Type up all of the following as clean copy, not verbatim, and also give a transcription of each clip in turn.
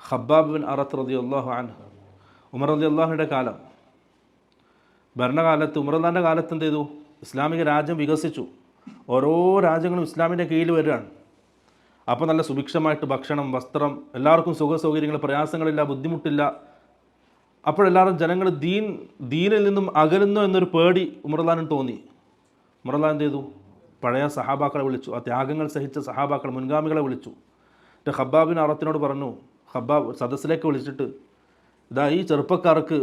Khabbab bin അറത്ത് റളിയല്ലാഹു അൻഹു, ഉമർ റളിയല്ലാഹുവിൻ്റെ കാലം, ഭരണകാലത്ത് ഉമറുല്ലാൻ്റെ കാലത്ത് എന്ത് ചെയ്തു? ഇസ്ലാമിക രാജ്യം വികസിച്ചു. ഓരോ രാജ്യങ്ങളും ഇസ്ലാമിൻ്റെ കീഴിൽ വരികയാണ്. അപ്പോൾ നല്ല സുഭിക്ഷമായിട്ട് ഭക്ഷണം, വസ്ത്രം, എല്ലാവർക്കും സുഖ സൗകര്യങ്ങൾ, പ്രയാസങ്ങളില്ല, ബുദ്ധിമുട്ടില്ല. അപ്പോഴെല്ലാവരും ജനങ്ങൾ ദീനിൽ നിന്നും അകലുന്നു എന്നൊരു പേടി ഉമറുല്ലാഹിന് തോന്നി. ഉമറുല്ലാഹ് എന്ത് ചെയ്തു? പഴയ സഹാബാക്കളെ വിളിച്ചു, ആ ത്യാഗങ്ങൾ സഹിച്ച സഹാബാക്കൾ, മുൻഗാമികളെ വിളിച്ചു. എന്നിട്ട് ഖബ്ബാബ് ബിൻ അറത്തിനോട് പറഞ്ഞു, ഖബ്ബാബ് സദസ്സിലേക്ക് വിളിച്ചിട്ട്, ഇതാ ഈ ചെറുപ്പക്കാർക്ക്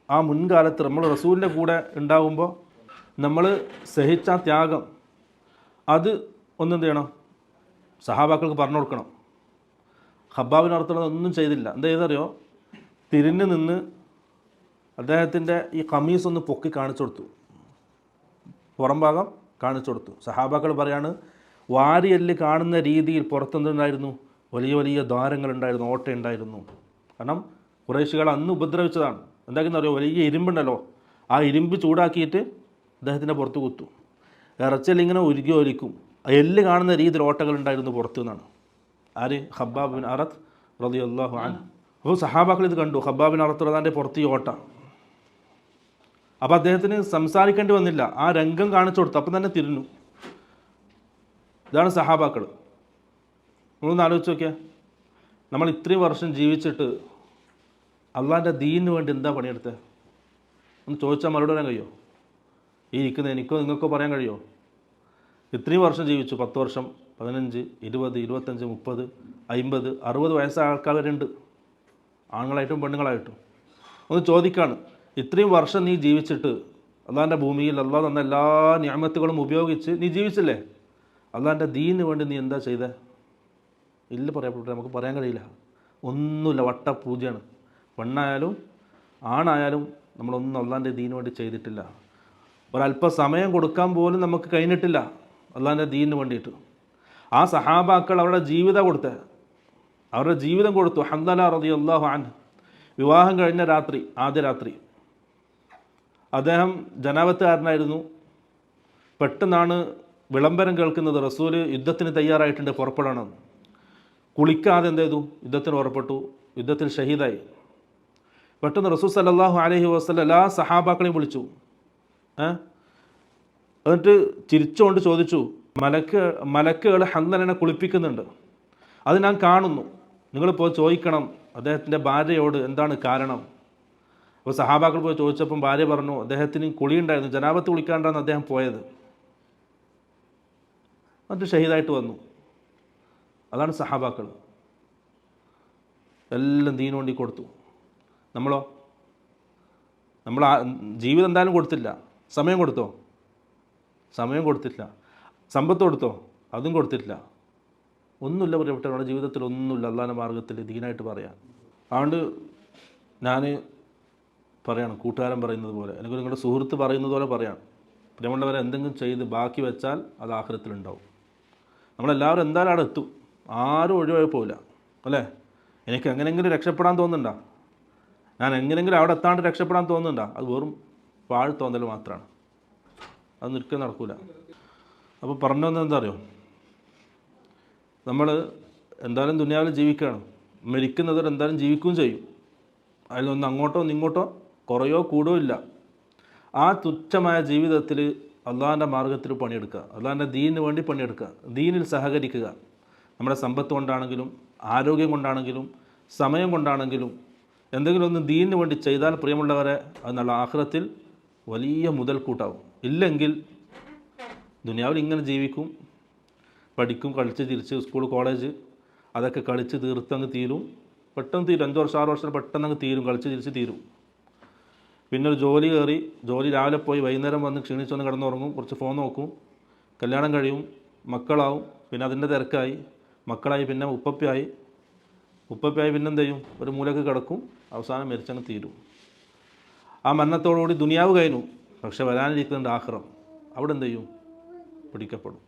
ആ മുൻകാലത്ത് നമ്മൾ റസൂലിൻ്റെ കൂടെ ഉണ്ടാകുമ്പോൾ നമ്മൾ സഹിച്ച ആ ത്യാഗം അത് ഒന്നെന്ത് ചെയ്യണം, സഹാബാക്കൾക്ക് പറഞ്ഞു കൊടുക്കണം. ഖബ്ബാബിന് അർത്ഥം ഒന്നും ചെയ്തില്ല. എന്താ ചെയ്തറിയോ? തിരിഞ്ഞു നിന്ന് അദ്ദേഹത്തിൻ്റെ ഈ കമീസ് ഒന്ന് പൊക്കി കാണിച്ചു കൊടുത്തു, പുറം ഭാഗം കാണിച്ചു കൊടുത്തു. സഹാബാക്കൾ പറയാണ്, വാരിയല്ല് കാണുന്ന രീതിയിൽ പുറത്തെന്തുണ്ടായിരുന്നു? വലിയ വലിയ ദ്വാരങ്ങളുണ്ടായിരുന്നു, ഓട്ടയുണ്ടായിരുന്നു. കാരണം ഖുറൈശികൾ അന്ന് ഉപദ്രവിച്ചതാണ്. എന്താണെന്ന് അറിയോ? വലിയ ഇരുമ്പുണ്ടല്ലോ, ആ ഇരുമ്പ് ചൂടാക്കിയിട്ട് അദ്ദേഹത്തിൻ്റെ പുറത്ത് കുത്തു. ഇറച്ചൽ ഇങ്ങനെ ഉരുകി ഒലിക്കും. എല്ല് കാണുന്ന രീതിയിൽ ഓട്ടകളുണ്ടായിരുന്നു പുറത്തു നിന്നാണ്. ആര്? ഖബ്ബാബ് ബിൻ അറത്ത് റളിയല്ലാഹു അൻഹു. അപ്പോൾ സഹാബാക്കൾ ഇത് കണ്ടു, ഖബ്ബാബ് ബിൻ അറത്ത് റളിയല്ലാഹുവിൻ്റെ പുറത്ത് ഈ ഓട്ട. അപ്പോൾ അദ്ദേഹത്തിന് സംസാരിക്കേണ്ടി വന്നില്ല, ആ രംഗം കാണിച്ചു കൊടുത്തു, അപ്പം തന്നെ തിരിഞ്ഞു. ഇതാണ് സഹാബാക്കൾ. നമ്മളൊന്ന് ആലോചിച്ച് നോക്കിയാൽ, നമ്മൾ ഇത്രയും വർഷം ജീവിച്ചിട്ട് അള്ളാഹിൻ്റെ ദീനിന് വേണ്ടി എന്താ പണിയെടുത്തത്? ഒന്ന് ചോദിച്ചാൽ മറുപടി പറയാൻ കഴിയുമോ? ഈ ഇരിക്കുന്ന എനിക്കോ നിങ്ങൾക്കോ പറയാൻ കഴിയുമോ? ഇത്രയും വർഷം ജീവിച്ചു, 10 വർഷം, 15, 20, 25, 30, 50, 60 വയസ്സായ ആൾക്കാർ വരെ ഉണ്ട്, ആണുങ്ങളായിട്ടും പെണ്ണുങ്ങളായിട്ടും. ഒന്ന് ചോദിക്കാണ്, ഇത്രയും വർഷം നീ ജീവിച്ചിട്ട് അള്ളാഹിൻ്റെ ഭൂമിയിൽ അള്ളാഹ് തന്ന എല്ലാ നിഅമത്തുകളും ഉപയോഗിച്ച് നീ ജീവിച്ചില്ലേ? അള്ളാഹിൻ്റെ ദീനിന് വേണ്ടി നീ എന്താ ചെയ്തേ? ഇല്ല, പറയപ്പെട്ടെ, നമുക്ക് പറയാൻ കഴിയില്ല. ഒന്നുമില്ല, വട്ടപൂജയാണ്. പെണ്ണായാലും ആണായാലും നമ്മളൊന്നും അള്ളാഹിൻ്റെ ദീനിന് വേണ്ടി ചെയ്തിട്ടില്ല. ഒരല്പ സമയം കൊടുക്കാൻ പോലും നമുക്ക് കഴിഞ്ഞിട്ടില്ല അള്ളാഹിൻ്റെ ദീനിന് വേണ്ടിയിട്ട്. ആ സഹാബാക്കൾ അവരുടെ ജീവിതം കൊടുത്തേ, അവരുടെ ജീവിതം കൊടുത്തു. ഹൻദല റളിയല്ലാഹു അൻഹു വിവാഹം കഴിഞ്ഞ രാത്രി, ആദ്യ രാത്രി, അദ്ദേഹം ജനാപത്തുകാരനായിരുന്നു. പെട്ടെന്നാണ് വിളംബരം കേൾക്കുന്നത്, റസൂല് യുദ്ധത്തിന് തയ്യാറായിട്ടുണ്ട്, പുറപ്പെടണം. കുളിക്കാതെ എന്ത് ചെയ്തു? യുദ്ധത്തിന് പുറപ്പെട്ടു, യുദ്ധത്തിൽ ഷഹീദായി. പെട്ടെന്ന് റസൂൽ സല്ലല്ലാഹു അലൈഹി വസല്ലം എല്ലാ സഹാബാക്കളെയും വിളിച്ചു. എന്നിട്ട് ചിരിച്ചുകൊണ്ട് ചോദിച്ചു, മലക്കുകൾ ഹൻദലനെ കുളിപ്പിക്കുന്നുണ്ട്, അത് ഞാൻ കാണുന്നു, നിങ്ങളിപ്പോൾ ചോദിക്കണം അദ്ദേഹത്തിൻ്റെ ഭാര്യയോട് എന്താണ് കാരണം. അപ്പോൾ സഹാബാക്കൾ പോയി ചോദിച്ചപ്പം ഭാര്യ പറഞ്ഞു, അദ്ദേഹത്തിന് കുളിയുണ്ടായിരുന്നു, ജനാപത്ത് കുളിക്കാണ്ടാണ് അദ്ദേഹം പോയത്, എന്നിട്ട് ഷഹീദായിട്ട് വന്നു. അതാണ് സഹാബാക്കൾ. എല്ലാം ദീനു വേണ്ടി കൊടുത്തു. നമ്മളോ? നമ്മൾ ജീവിതം എന്തായാലും കൊടുത്തില്ല. സമയം കൊടുത്തോ? സമയം കൊടുത്തില്ല. സമ്പത്ത് കൊടുത്തോ? അതും കൊടുത്തിട്ടില്ല. ഒന്നുമില്ല പ്രിയപ്പെട്ട, നമ്മുടെ ജീവിതത്തിൽ ഒന്നുമില്ല അള്ളാഹിൻ്റെ മാർഗ്ഗത്തിൽ ദീനായിട്ട് പറയാൻ. അതുകൊണ്ട് ഞാൻ പറയണം, കൂട്ടുകാരൻ പറയുന്നത് പോലെ, എനിക്ക് നിങ്ങളുടെ സുഹൃത്ത് പറയുന്നത് പോലെ പറയാം, പ്രിയമുള്ളവരെ, എന്തെങ്കിലും ചെയ്ത് ബാക്കി വെച്ചാൽ അത് ആഖിറത്തിലുണ്ടാവും. നമ്മളെല്ലാവരും എന്തായാലും അവിടെ എത്തും, ആരും ഒഴിവായി പോവില്ല, അല്ലേ? എനിക്ക് എങ്ങനെയെങ്കിലും രക്ഷപ്പെടാൻ തോന്നുന്നുണ്ടോ? ഞാൻ എങ്ങനെയെങ്കിലും അവിടെ എത്താണ്ട് രക്ഷപ്പെടാൻ തോന്നുന്നുണ്ടോ? അത് വെറും പാഴ് തോന്നൽ മാത്രമാണ്, അത് ഒരിക്കലും നടക്കില്ല. അപ്പോൾ പറഞ്ഞു വന്നത് എന്താ അറിയോ? നമ്മൾ എന്തായാലും ദുനിയാവിൽ ജീവിക്കുകയാണ്, മരിക്കുന്നവർ എന്തായാലും ജീവിക്കുകയും ചെയ്യും. അതിലൊന്നും അങ്ങോട്ടോ ഇങ്ങോട്ടോ കുറയോ കൂടോ ഇല്ല. ആ തുച്ഛമായ ജീവിതത്തിൽ അള്ളാഹിൻ്റെ മാർഗ്ഗത്തിൽ പണിയെടുക്കുക, അള്ളാഹിൻ്റെ ദീനിന് വേണ്ടി പണിയെടുക്കുക, ദീനിൽ സഹകരിക്കുക. നമ്മുടെ സമ്പത്ത് കൊണ്ടാണെങ്കിലും ആരോഗ്യം കൊണ്ടാണെങ്കിലും സമയം കൊണ്ടാണെങ്കിലും എന്തെങ്കിലും ഒന്ന് ദീനിന് വേണ്ടി ചെയ്താൽ പ്രിയമുള്ളവരെ, അത് നല്ല ആഖിറത്തിൽ വലിയ മുതൽക്കൂട്ടാവും. ഇല്ലെങ്കിൽ ദുനിയാവിൽ ഇങ്ങനെ ജീവിക്കും, പഠിക്കും, കളിച്ച് തിരിച്ച് സ്കൂൾ കോളേജ് അതൊക്കെ കളിച്ച് തീർത്തങ്ങ് തീരും, പെട്ടെന്ന് തീരും. 5 വർഷം 6 വർഷം പെട്ടെന്ന് അങ്ങ് തീരും, കളിച്ച് തിരിച്ച് തീരും. പിന്നെ ഒരു ജോലി കയറി, ജോലി രാവിലെ പോയി വൈകുന്നേരം വന്ന് ക്ഷീണിച്ചൊന്ന് കിടന്നുറങ്ങും, കുറച്ച് ഫോൺ നോക്കും, കല്യാണം കഴിയും, മക്കളാവും, പിന്നെ അതിൻ്റെ തിരക്കായി, മക്കളായി, പിന്നെ ഉപ്പപ്പയായി പിന്നെ എന്ത് ചെയ്യും? ഒരു മൂലക്ക് കിടക്കും, അവസാനം മരിച്ചങ്ങ് തീരും. ആ മരണത്തോടുകൂടി ദുനിയാവ് കഴിഞ്ഞു. പക്ഷെ വരാനിരിക്കുന്നുണ്ട് ആഖിറം, അവിടെ എന്ത് ചെയ്യും? പിടിക്കപ്പെടും.